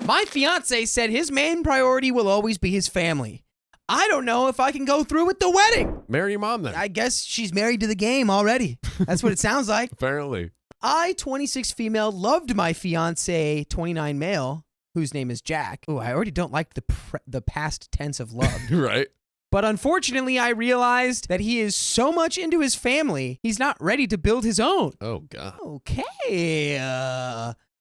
My fiance said his main priority will always be his family. I don't know if I can go through with the wedding. Marry your mom then. I guess she's married to the game already. That's what it sounds like. Apparently. I, 26 female, loved my fiance, 29 male, whose name is Jack. Oh, I already don't like the past tense of loved. Right. But unfortunately, I realized that he is so much into his family, he's not ready to build his own. Oh, God. Okay.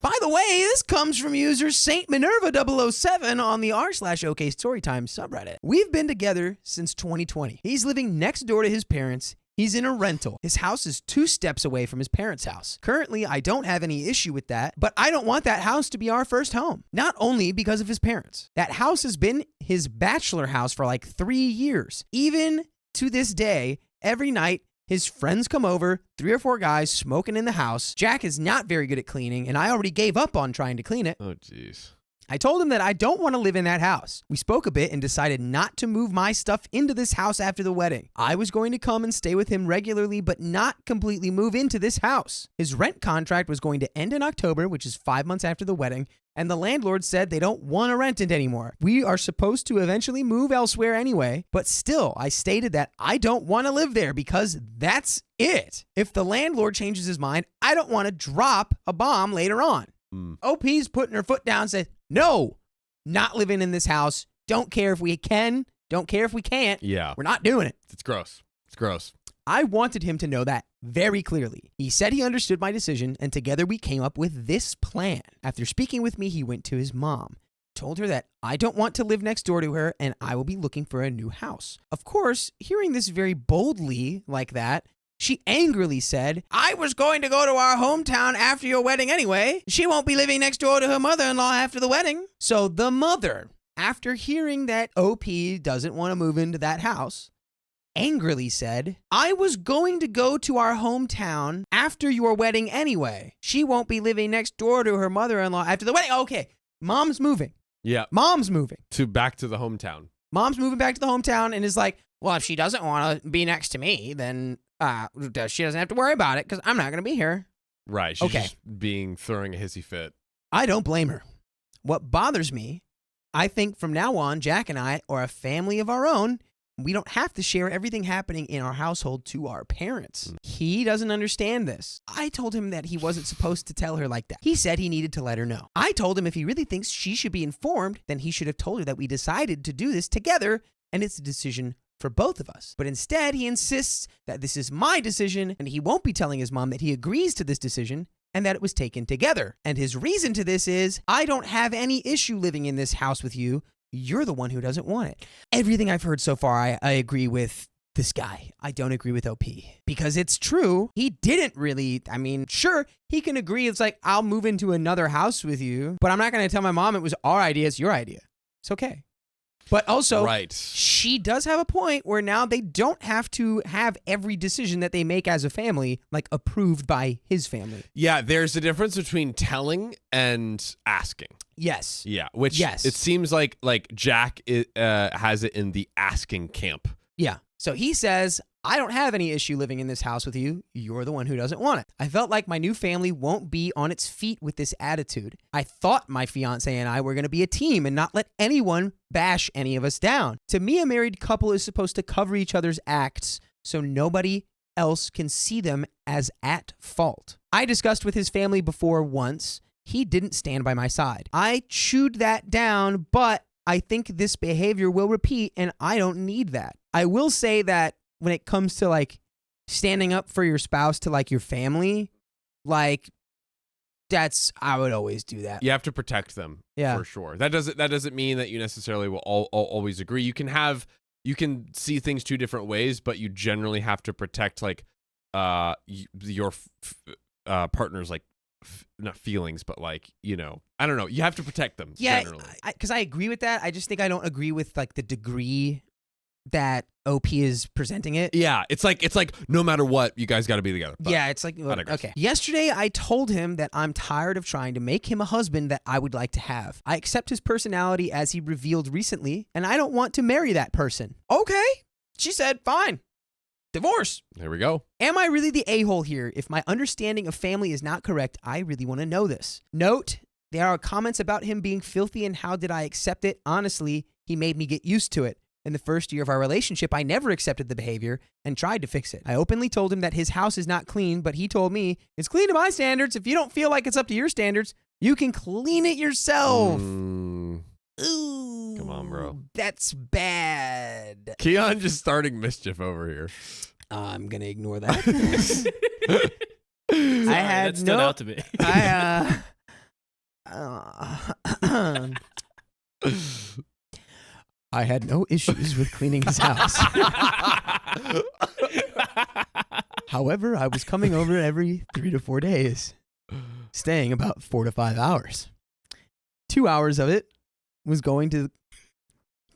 By the way, this comes from user Saint Minerva 007 on the r/OKstorytime subreddit. We've been together since 2020. He's living next door to his parents. He's in a rental. His house is 2 steps away from his parents' house. Currently, I don't have any issue with that, but I don't want that house to be our first home. Not only because of his parents. That house has been his bachelor house for like 3 years. Even to this day, every night, his friends come over, 3 or 4 guys smoking in the house. Jack is not very good at cleaning, and I already gave up on trying to clean it. Oh, jeez. I told him that I don't want to live in that house. We spoke a bit and decided not to move my stuff into this house after the wedding. I was going to come and stay with him regularly, but not completely move into this house. His rent contract was going to end in October, which is 5 months after the wedding, and the landlord said they don't want to rent it anymore. We are supposed to eventually move elsewhere anyway, but still, I stated that I don't want to live there because that's it. If the landlord changes his mind, I don't want to drop a bomb later on. OP's putting her foot down, says, no, not living in this house. Don't care if we can. Don't care if we can't. Yeah. We're not doing it. It's gross. It's gross. I wanted him to know that very clearly. He said he understood my decision, and together we came up with this plan. After speaking with me, he went to his mom, told her that I don't want to live next door to her, and I will be looking for a new house. Of course, hearing this very boldly like that, she angrily said, I was going to go to our hometown after your wedding anyway. She won't be living next door to her mother-in-law after the wedding. So the mother, after hearing that OP doesn't want to move into that house, angrily said, I was going to go to our hometown after your wedding anyway. She won't be living next door to her mother-in-law after the wedding. Okay, mom's moving. Yeah. Mom's moving. Back to the hometown. Mom's moving back to the hometown and is like, well, if she doesn't want to be next to me, then she doesn't have to worry about it because I'm not going to be here. Right. She's just throwing a hissy fit. I don't blame her. What bothers me, I think from now on, Jack and I are a family of our own. We don't have to share everything happening in our household to our parents. He doesn't understand this. I told him that he wasn't supposed to tell her like that. He said he needed to let her know. I told him if he really thinks she should be informed, then he should have told her that we decided to do this together and it's a decision for both of us. But instead, he insists that this is my decision and he won't be telling his mom that he agrees to this decision and that it was taken together. And his reason to this is, I don't have any issue living in this house with you. You're the one who doesn't want it. Everything I've heard so far, I agree with this guy. I don't agree with OP. Because it's true, he didn't really, sure, he can agree. It's like, I'll move into another house with you, but I'm not going to tell my mom it was our idea, it's your idea. It's okay. But also, she does have a point where now they don't have to have every decision that they make as a family, like, approved by his family. Yeah, there's a difference between telling and asking. Yes. Yeah, which it seems like Jack has it in the asking camp. Yeah. So he says, I don't have any issue living in this house with you. You're the one who doesn't want it. I felt like my new family won't be on its feet with this attitude. I thought my fiance and I were going to be a team and not let anyone bash any of us down. To me, a married couple is supposed to cover each other's acts so nobody else can see them as at fault. I discussed with his family before once. He didn't stand by my side. I chewed that down, but I think this behavior will repeat and I don't need that. I will say that when it comes to like standing up for your spouse to like your family, like I would always do that. You have to protect them, for sure. That doesn't mean that you necessarily will always agree. You can see things 2 different ways, but you generally have to protect like your partner's like not feelings, but like, I don't know. You have to protect them. Yeah, generally. Because I agree with that. I just think I don't agree with like the degree that OP is presenting it. Yeah, it's like no matter what, you guys got to be together. Yeah, it's like, okay. Yesterday, I told him that I'm tired of trying to make him a husband that I would like to have. I accept his personality as he revealed recently, and I don't want to marry that person. Okay. She said, fine. Divorce. There we go. Am I really the a-hole here? If my understanding of family is not correct, I really want to know this. Note There are comments about him being filthy and how did I accept it? Honestly, he made me get used to it. In the first year of our relationship, I never accepted the behavior and tried to fix it. I openly told him that his house is not clean, but he told me, it's clean to my standards. If you don't feel like it's up to your standards, you can clean it yourself. Ooh. Come on, bro. That's bad. Keon just starting mischief over here. I'm going to ignore that. Sorry, I had that stood out to me. I had no issues with cleaning his house. However, I was coming over every 3 to 4 days, staying about 4 to 5 hours. 2 hours of it was going to...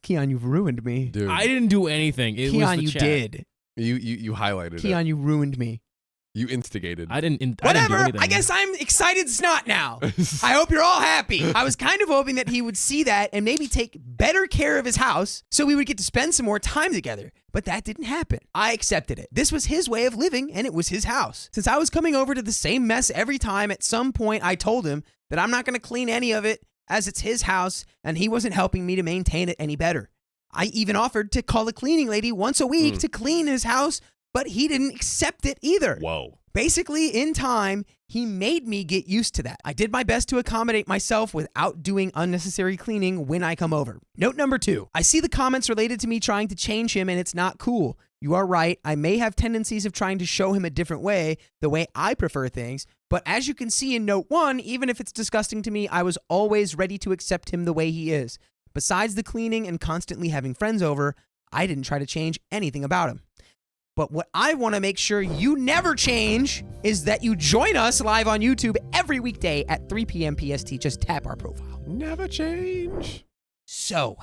Keon, you've ruined me. Dude. I didn't do anything. It was Keon, the you chat. did. You highlighted Keon, it. you ruined me. You instigated. I didn't Whatever. do anything. I guess I'm excited snot now. I hope you're all happy. I was kind of hoping that he would see that and maybe take better care of his house so we would get to spend some more time together. But that didn't happen. I accepted it. This was his way of living and it was his house. Since I was coming over to the same mess every time, at some point I told him that I'm not going to clean any of it as it's his house and he wasn't helping me to maintain it any better. I even offered to call a cleaning lady once a week to clean his house, but he didn't accept it either. Whoa. Basically, in time, he made me get used to that. I did my best to accommodate myself without doing unnecessary cleaning when I come over. Note number 2, I see the comments related to me trying to change him and it's not cool. You are right. I may have tendencies of trying to show him a different way, the way I prefer things. But as you can see in note 1, even if it's disgusting to me, I was always ready to accept him the way he is. Besides the cleaning and constantly having friends over, I didn't try to change anything about him. But what I want to make sure you never change is that you join us live on YouTube every weekday at 3 p.m. PST. Just tap our profile. Never change. So,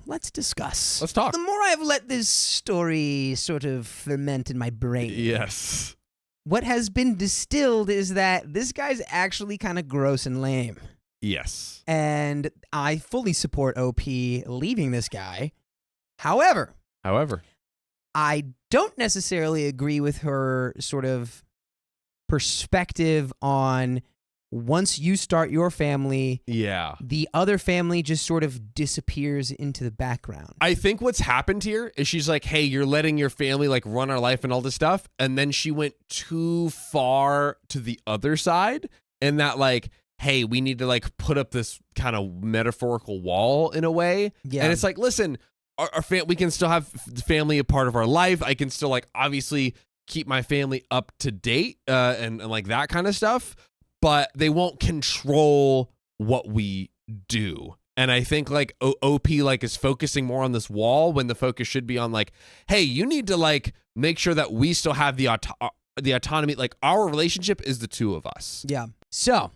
let's discuss. Let's talk. The more I've let this story sort of ferment in my brain. Yes. What has been distilled is that this guy's actually kind of gross and lame. Yes. And I fully support OP leaving this guy. However, I don't necessarily agree with her sort of perspective on once you start your family, the other family just sort of disappears into the background. I think what's happened here is she's like, hey, you're letting your family like run our life and all this stuff. And then she went too far to the other side and that like, hey, we need to like put up this kind of metaphorical wall in a way. Yeah. And it's like, listen, we can still have family a part of our life. I can still like obviously keep my family up to date and like that kind of stuff, but they won't control what we do. And I think like OP like is focusing more on this wall when the focus should be on like, hey, you need to like make sure that we still have the autonomy. Like our relationship is the two of us. Yeah. So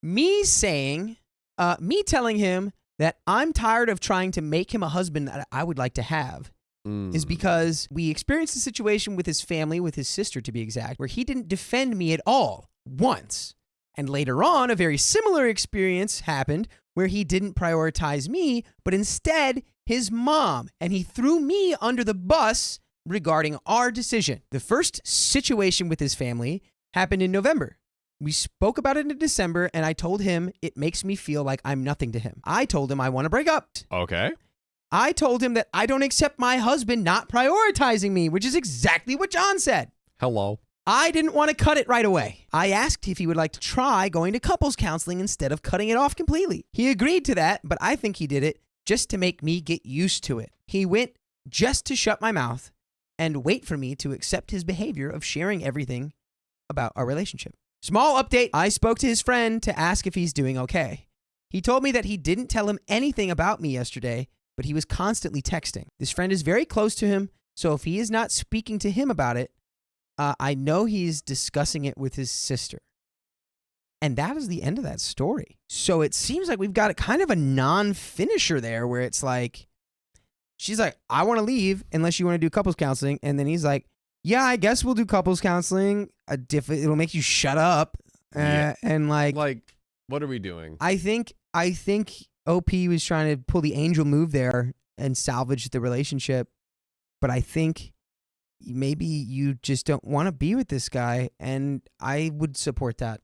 me telling him that I'm tired of trying to make him a husband that I would like to have is because we experienced a situation with his family, with his sister to be exact, where he didn't defend me at all once. And later on, a very similar experience happened where he didn't prioritize me, but instead his mom, and he threw me under the bus regarding our decision. The first situation with his family happened in November. We spoke about it in December, and I told him it makes me feel like I'm nothing to him. I told him I want to break up. Okay. I told him that I don't accept my husband not prioritizing me, which is exactly what John said. Hello. I didn't want to cut it right away. I asked if he would like to try going to couples counseling instead of cutting it off completely. He agreed to that, but I think he did it just to make me get used to it. He went just to shut my mouth and wait for me to accept his behavior of sharing everything about our relationship. Small update, I spoke to his friend to ask if he's doing okay. He told me that he didn't tell him anything about me yesterday, but he was constantly texting. This friend is very close to him, so if he is not speaking to him about it, I know he's discussing it with his sister. And that is the end of that story. So it seems like we've got kind of a non-finisher there where it's like, she's like, I want to leave unless you want to do couples counseling. And then he's like, yeah, I guess we'll do couples counseling. It'll make you shut up. And like, what are we doing? I think OP was trying to pull the angel move there and salvage the relationship. But I think maybe you just don't want to be with this guy. And I would support that.